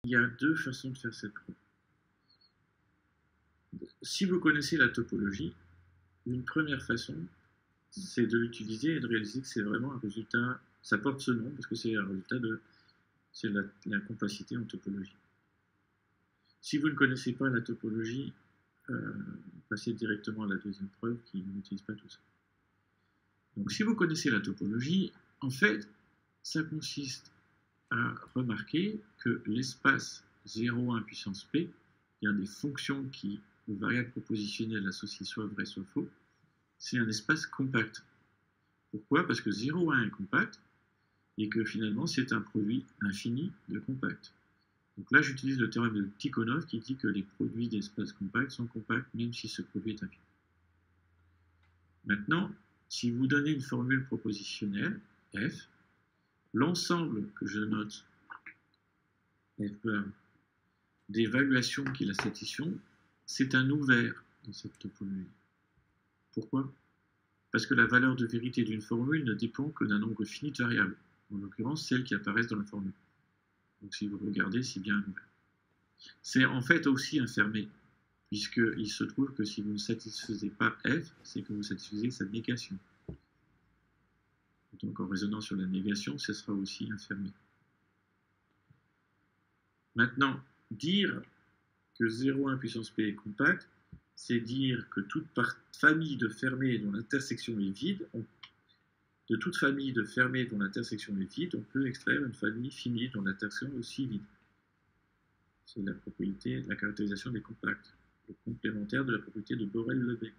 il y a deux façons de faire cette preuve. Si vous connaissez la topologie, une première façon, c'est de l'utiliser et de réaliser que c'est vraiment un résultat, ça porte ce nom parce que c'est un résultat de c'est la compacité en topologie. Si vous ne connaissez pas la topologie, passez directement à la deuxième preuve qui n'utilise pas tout ça. Donc si vous connaissez la topologie, en fait, ça consiste à remarquer que l'espace 0, 1 puissance p, il y a des fonctions qui, aux variables propositionnelles associées soit vrai soit faux, c'est un espace compact. Pourquoi? Parce que 0, 1 est compact et que finalement c'est un produit infini de compact. Donc là j'utilise le théorème de Tikhonov qui dit que les produits d'espaces compacts sont compacts même si ce produit est infini. Maintenant, si vous donnez une formule propositionnelle, f, l'ensemble que je note, f bar, d'évaluation qui la satisfont, c'est un ouvert dans cette topologie. Pourquoi? Parce que la valeur de vérité d'une formule ne dépend que d'un nombre fini de variables, en l'occurrence celles qui apparaissent dans la formule. Donc si vous regardez, c'est bien un ouvert. C'est en fait aussi un fermé, puisqu'il se trouve que si vous ne satisfaisez pas f, c'est que vous satisfaisez sa négation. Donc en raisonnant sur la négation, ce sera aussi un fermé. Maintenant, dire que 0,1 puissance p est compact, c'est dire que toute famille de fermés dont l'intersection est vide, de toute famille de fermés dont l'intersection est vide, on peut extraire une famille finie dont l'intersection est aussi vide. C'est la propriété, la caractérisation des compacts, le complémentaire de la propriété de Borel-Lebesgue.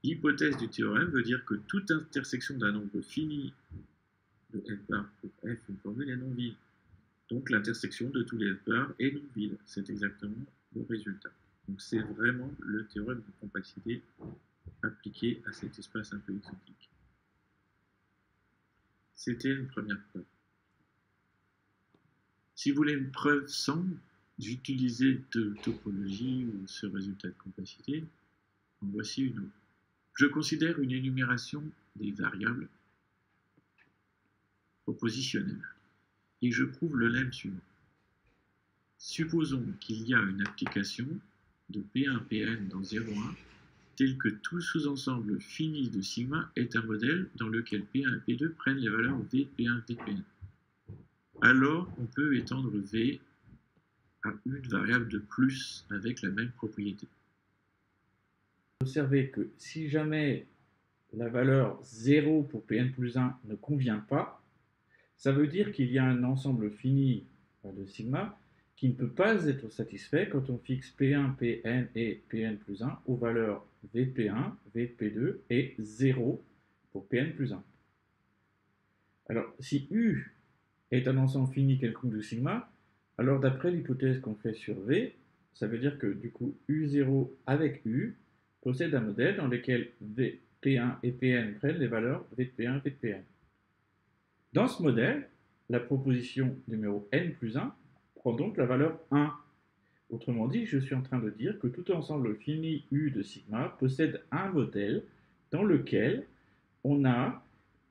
L'hypothèse du théorème veut dire que toute intersection d'un nombre fini de f bar pour f, une formule est non vide. Donc l'intersection de tous les f bar est non vide. C'est exactement le résultat. Donc c'est vraiment le théorème de compacité appliqué à cet espace un peu exotique. C'était une première preuve. Si vous voulez une preuve sans utiliser de topologie ou ce résultat de compacité, en voici une autre. Je considère une énumération des variables propositionnelles et je prouve le lemme suivant. Supposons qu'il y a une application de P1, Pn dans 0,1 tel que tout sous-ensemble fini de sigma est un modèle dans lequel P1 et P2 prennent les valeurs V, P1, V, Pn. Alors, on peut étendre V à une variable de plus avec la même propriété. Observez que si jamais la valeur 0 pour Pn plus 1 ne convient pas, ça veut dire qu'il y a un ensemble fini de sigma qui ne peut pas être satisfait quand on fixe P1, Pn et Pn plus 1 aux valeurs Vp1, Vp2 et 0 pour Pn plus 1. Alors, si U est un ensemble fini quelconque de sigma, alors d'après l'hypothèse qu'on fait sur V, ça veut dire que du coup U0 avec U possède un modèle dans lequel P1 et Pn prennent les valeurs Vp1 et Vpn. Dans ce modèle, la proposition numéro n plus 1 prend donc la valeur 1. Autrement dit, je suis en train de dire que tout ensemble fini U de sigma possède un modèle dans lequel on a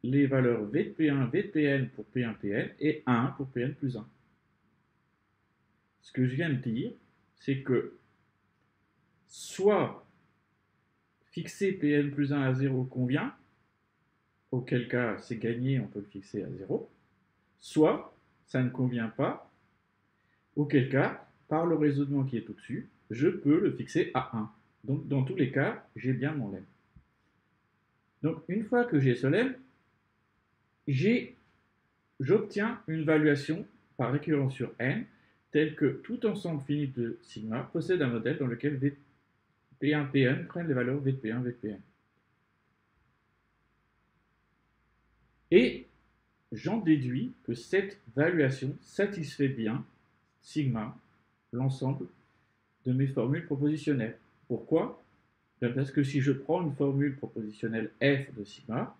les valeurs Vp1, Vpn pour P1, Pn et 1 pour Pn plus 1. Ce que je viens de dire, c'est que soit fixer Pn plus 1 à 0 convient, auquel cas c'est gagné, on peut le fixer à 0, soit ça ne convient pas, auquel cas, par le raisonnement qui est au-dessus, je peux le fixer à 1. Donc dans tous les cas, j'ai bien mon lemme. Donc une fois que j'ai ce lemme, j'obtiens une valuation par récurrence sur n, telle que tout ensemble fini de sigma possède un modèle dans lequel P1, Pn prennent les valeurs Vp1, Vpn. Et j'en déduis que cette valuation satisfait bien sigma, l'ensemble de mes formules propositionnelles. Pourquoi? Parce que si je prends une formule propositionnelle f de sigma,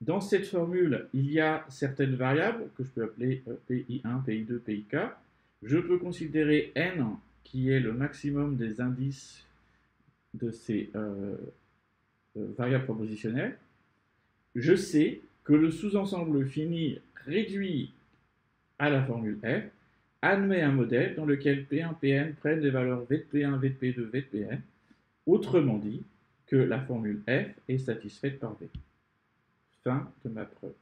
dans cette formule, il y a certaines variables que je peux appeler PI1, PI2, PIK. Je peux considérer n qui est le maximum des indices de ces variables propositionnelles. Je sais que le sous-ensemble fini réduit à la formule f admet un modèle dans lequel P1, Pn prennent les valeurs V de P1, V de P2, V de Pn, autrement dit que la formule F est satisfaite par V. Fin de ma preuve.